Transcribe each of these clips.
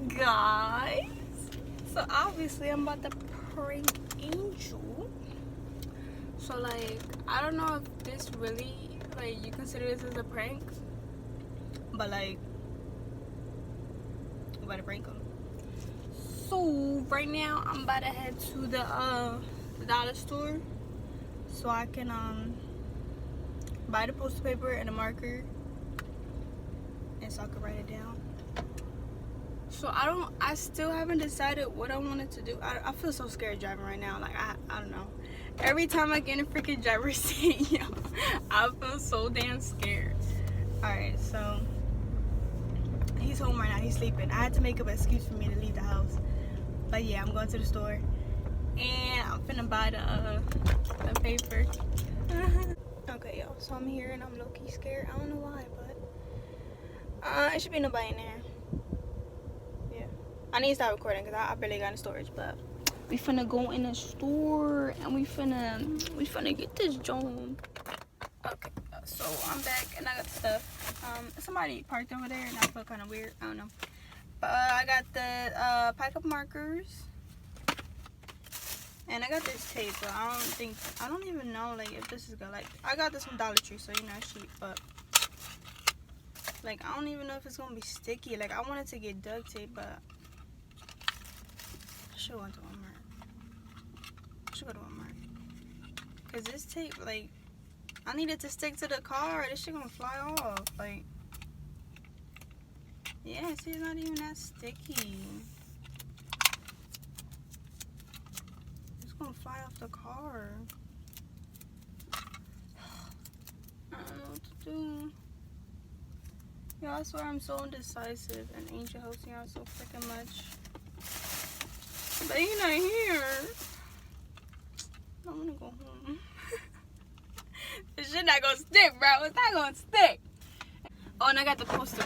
Guys, so obviously I'm about to prank Angel. So like, I don't know if this really, like, you consider this as a prank, but like, I'm about to prank him. So right now I'm about to head to the dollar store so I can buy the poster paper and a marker, and so I can write it down. So I still haven't decided what I wanted to do. I feel so scared driving right now. Like, I don't know. Every time I get in a freaking driver's seat, yo, I feel so damn scared. Alright, so he's home right now. He's sleeping. I had to make up an excuse for me to leave the house. But yeah, I'm going to the store. And I'm finna buy the paper. Okay, yo. So I'm here and I'm low-key scared. I don't know why, but it should be nobody in there. I need to start recording because I barely got in storage, but we finna go in the store and we finna get this joint. Okay, so I'm back and I got the stuff. Somebody parked over there and I felt kind of weird. I don't know, but I got the pack of markers and I got this tape, but I don't even know like if this is good. Like, I got this from Dollar Tree, so you know it's cheap, but like I don't even know if it's gonna be sticky. Like, I wanted to get duct tape, but I should went to Walmart. I should go to Walmart. Cause this tape, like, I need it to stick to the car. This shit gonna fly off. Like, yeah, see, it's not even that sticky. It's gonna fly off the car. I don't know what to do. Yo, I swear I'm so indecisive, and Angel helps me out so freaking much. But he's not here. I wanna go home. This shit not gonna stick, bro. It's not gonna stick. Oh, and I got the poster.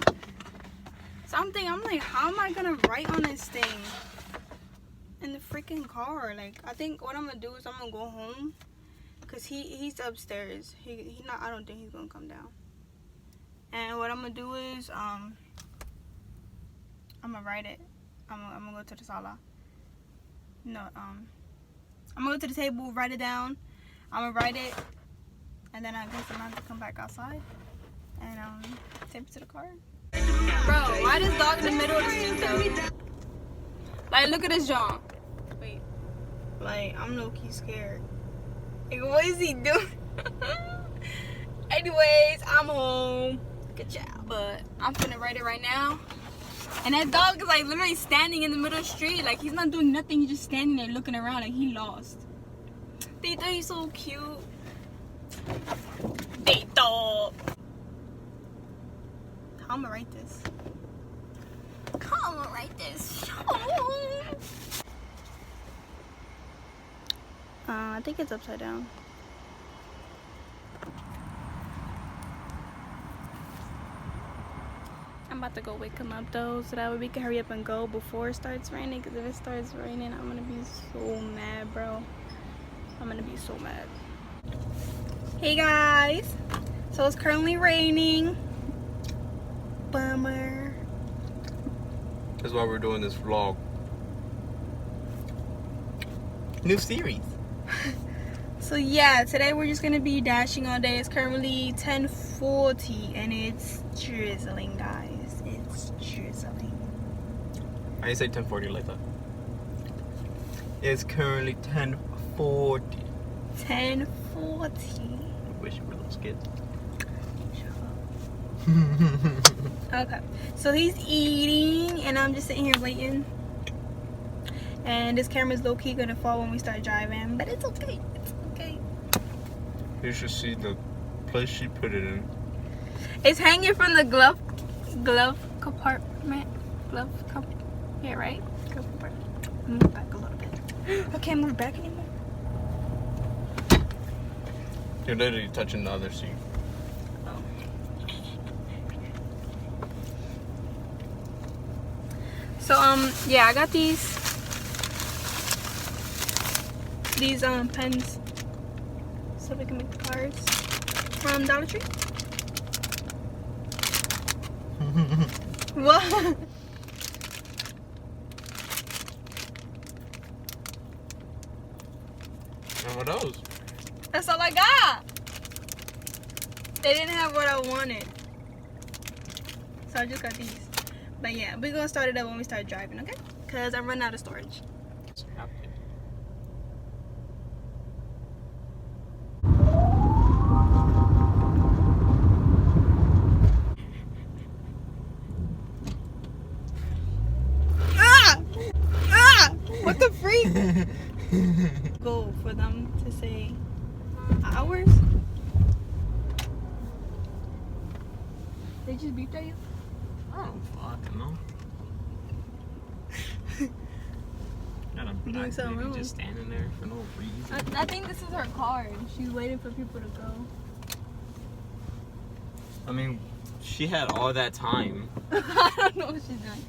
So I'm like, how am I gonna write on this thing in the freaking car? Like, I think what I'm gonna do is I'm gonna go home, cause he's upstairs. He not. I don't think he's gonna come down. And what I'm gonna do is I'm gonna write it. I'm gonna go to the sala. No, I'm gonna go to the table, write it down. I'm gonna write it, and then I guess I'm gonna have to come back outside and tape it to the car. Bro, why this dog in the middle of the street though? Like, look at this John. Wait, like, I'm low-key scared. Like, what is he doing? Anyways, I'm home. Good job, but I'm finna write it right now. And that dog is like literally standing in the middle of the street. Like, he's not doing nothing. He's just standing there looking around like he lost. Tito, he's so cute. Tito. How am I write this? How am I write this? I think it's upside down. I'm about to go wake him up though, so that way we can hurry up and go before it starts raining. Because if it starts raining, I'm gonna be so mad, bro. I'm gonna be so mad. Hey guys, so it's currently raining. Bummer. That's why we're doing this vlog. New series. So yeah, today we're just gonna be dashing all day. It's currently 10:40 and it's drizzling, guys. It's drizzling. I didn't say 10:40 like that. It's currently 10:40. 10:40. I wish you were those kids. Okay, so he's eating and I'm just sitting here waiting. And this camera's low-key gonna fall when we start driving, but it's okay. It's okay. You should see the place she put it in. It's hanging from the glove compartment. Yeah, right? Glove compartment. Move back a little bit. I can't move back anymore. You're literally touching the other seat. Oh. So yeah, I got these pens so we can make the cards from Dollar Tree. What? And what else? That's all I got. They didn't have what I wanted. So I just got these. But yeah, we're gonna start it up when we start driving, okay? Because I'm running out of storage. What the freak? Go for them to say hours. They just beeped at you? I don't fucking know. Got a Doing black something lady wrong. just standing there for no reason. I think this is her car. She's waiting for people to go. I mean, she had all that time. I don't know what she's doing.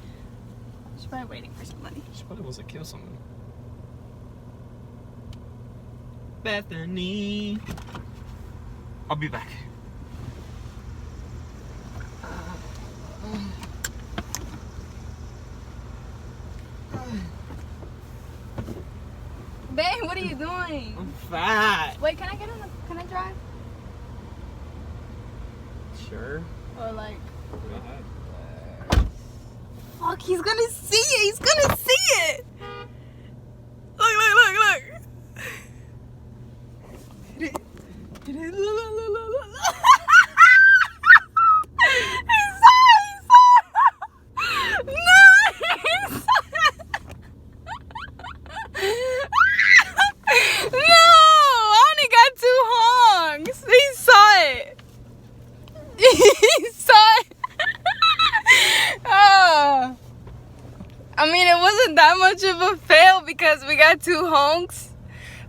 She's probably waiting for somebody. She probably wants to kill someone. Bethany. I'll be back. Babe, what are you doing? I'm fat. Wait, can I get in the, can I drive? Sure. Or like, Go ahead. fuck, he's gonna see it. He's gonna see it. Look, look, look, look. Look, look, look, look, look. He saw it, he saw it. No, he saw it. No, I only got 2 honks. He saw it. He saw it. Oh. I mean, it wasn't that much of a fail because we got 2 honks.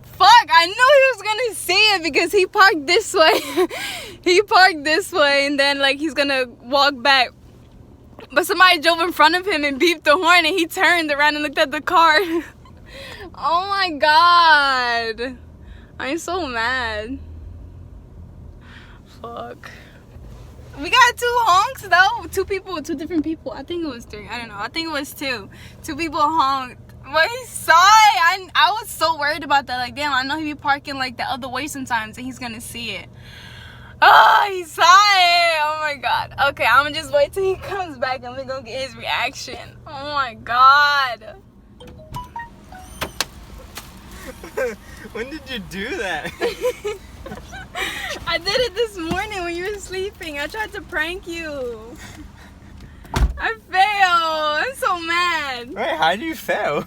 Fuck, I knew he was gonna see it because he parked this way. He parked this way and then like he's gonna walk back. But somebody drove in front of him and beeped the horn and he turned around and looked at the car. Oh my god. I'm so mad. Fuck. We got 2 honks though. 2 people, 2 different people. I think it was 3. I don't know. I think it was 2. 2 people honked. But he saw it. I was so worried about that. Like, damn, I know he be parking like the other way sometimes and he's gonna see it. Oh, he saw it. Oh my god. Okay, I'm gonna just wait till he comes back and we're gonna get his reaction. Oh my god. When did you do that? I did it this morning when you were sleeping. I tried to prank you. I failed. I'm so mad. Wait, how do you fail?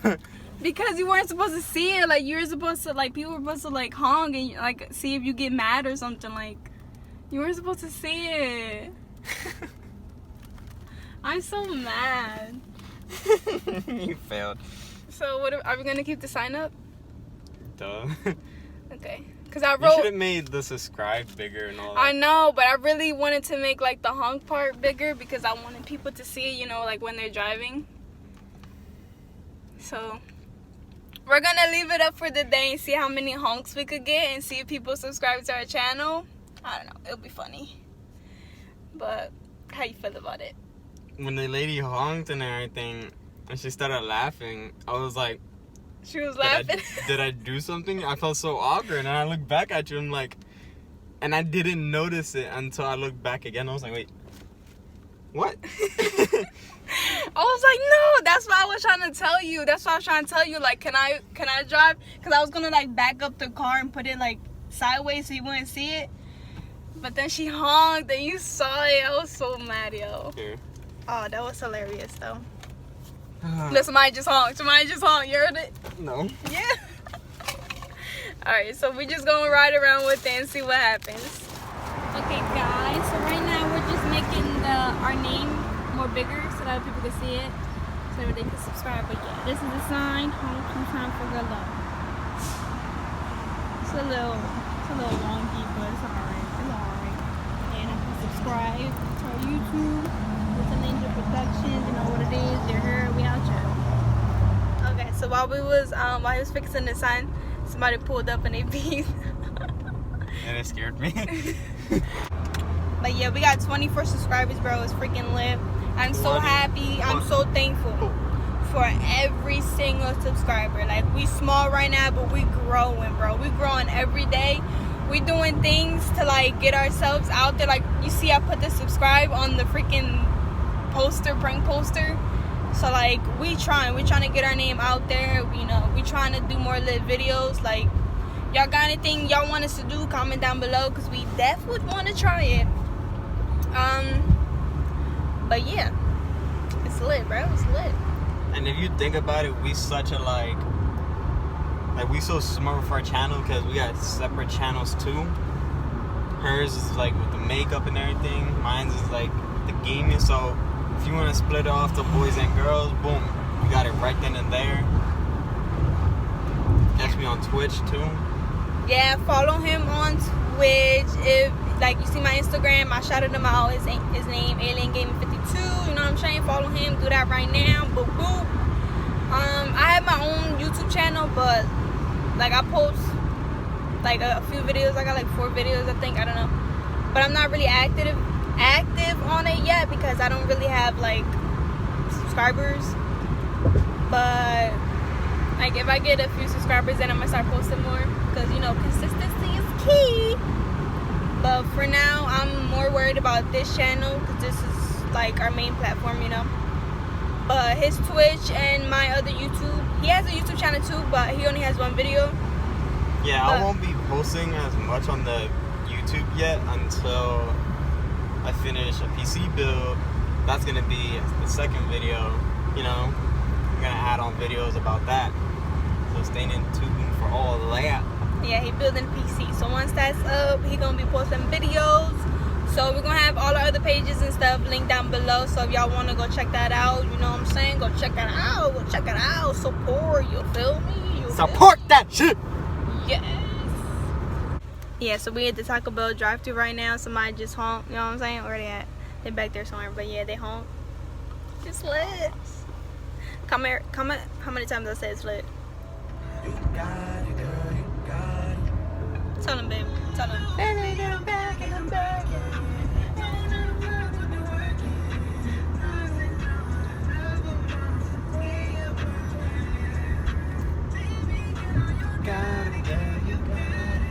Because you weren't supposed to see it. Like, you were supposed to, like, people were supposed to, like, honk and, like, see if you get mad or something. Like, you weren't supposed to see it. I'm so mad. You failed. So, what are we going to keep the sign up? Duh. Okay. Because I You should wrote... have made the subscribe bigger and all that. I know, but I really wanted to make, like, the honk part bigger because I wanted people to see it, you know, like, when they're driving. So, we're going to leave it up for the day and see how many honks we could get and see if people subscribe to our channel. I don't know. It'll be funny. But, how you feel about it? When the lady honked and everything, and she started laughing, I was like, She was laughing. Did I do something? I felt so awkward, and I looked back at you, and I'm like, and I didn't notice it until I looked back again. I was like, wait, what? I was like, no, that's what I was trying to tell you. That's what I was trying to tell you. Like, can I drive? Because I was going to, like, back up the car and put it, like, sideways so you wouldn't see it. But then she honked and you saw it. I was so mad, yo. Here. Oh, that was hilarious, though. Look, somebody just honked. Somebody just honked. You heard it? No. Yeah. Alright, so we're just going to ride around with it and see what happens. Okay, guys. So right now we're just making our name more bigger so that people can see it. So they can subscribe. But yeah, this is the sign. Home time for good luck. It's a little wonky, but it's alright. It's alright. And if you subscribe to our YouTube, it's an Angel Productions, you know what it is, you're here, we out here. Okay, so while he was fixing the sign, somebody pulled up and they beat. And it scared me. But yeah, we got 24 subscribers, bro. It's freaking lit. I'm so happy. I'm so thankful. for every single subscriber. Like, we small right now, but we growing, bro. We growing every day. We doing things to like get ourselves out there. Like, you see I put the subscribe on the freaking poster, prank poster. So like, we trying to get our name out there. You know, we trying to do more lit videos. Like, y'all got anything y'all want us to do, comment down below, because we definitely want to try it. But yeah, it's lit, bro. It's lit. And if you think about it, we such a like we so smart for our channel because we got separate channels too. Hers is like with the makeup and everything. Mine's is like the gaming. So if you want to split it off to boys and girls, boom, you got it right then and there. Catch me on Twitch too. Yeah, follow him on Twitch. If like you see my Instagram, I shouted him out. His name Alien Gaming 52. You know what I'm saying? Follow him. Do that right now. Boop boop. I have my own YouTube channel, but like I post like a few videos. I got like 4 videos, I think. I don't know, but I'm not really active on it yet because I don't really have like subscribers. But like if I get a few subscribers, then I'm gonna start posting more because you know consistency is key. But for now, I'm more worried about this channel because this is like our main platform, you know. But his Twitch and my other YouTube, he has a YouTube channel too, but he only has 1 video. Yeah, I won't be posting as much on the YouTube yet until I finish a PC build. That's gonna be the second video. You know, I'm gonna add on videos about that. So stay in tune for all of that. Yeah, he building a PC. So once that's up, he gonna be posting videos. So we're gonna have all our other pages and stuff linked down below. So if y'all wanna go check that out, you know what I'm saying? Go check it out. Go check it out. Support. You feel me? Support that shit. Yes. Yeah. So we at the Taco Bell drive-thru right now. Somebody just honked. You know what I'm saying? Where they at? They back there somewhere. But yeah, they honked. It's lit. Comment how many times I said it's lit. You got it, girl, you got it. Tell them, baby. Tell them. I'm back and I'm back. Got it, girl, you got it.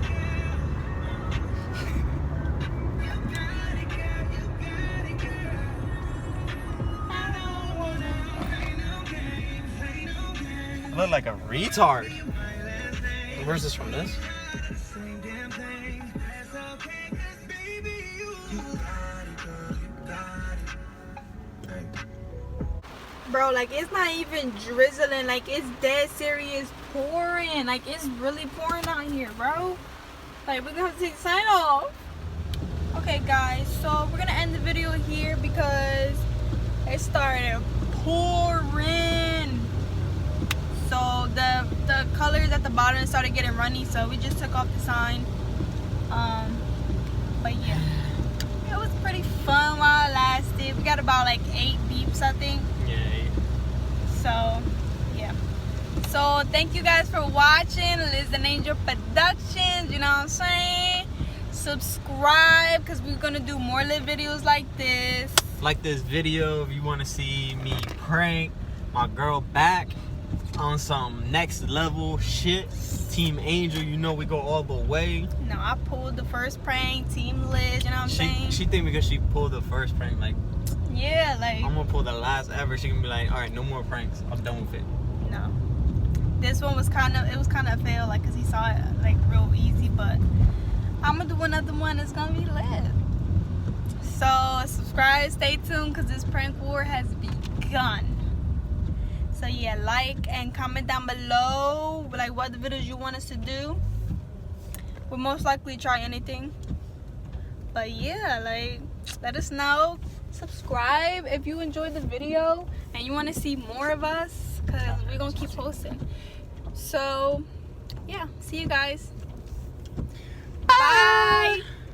I look like a retard. Where's this from? This? Bro, like it's not even drizzling, like it's dead serious pouring, like it's really pouring out here, bro. Like we're gonna have to take the sign off. Okay guys, so we're gonna end the video here because it started pouring. So the colors at the bottom started getting runny, so we just took off the sign. But yeah, it was pretty fun while it lasted. We got about like 8 beeps, I think. Yay. So yeah, so thank you guys for watching Liz and Angel Productions. You know what I'm saying? Subscribe because we're gonna do more lit videos like this. Like this video if you want to see me prank my girl back on some next level shit. Team Angel, you know we go all the way. No, I pulled the first prank. Team Liz, you know what I'm saying? She think because she pulled the first prank, like Yeah, like I'm gonna pull the last ever. She can be like, all right, no more pranks. I'm done with it. no. This one was kind of a fail, like cause he saw it like real easy, but I'm gonna do another one that's gonna be lit. So subscribe, stay tuned, cause this prank war has begun. So yeah, like and comment down below like what the videos you want us to do. We'll most likely try anything. But yeah, like let us know. Subscribe if you enjoyed the video and you want to see more of us, because we're gonna keep posting. So yeah, see you guys. Bye.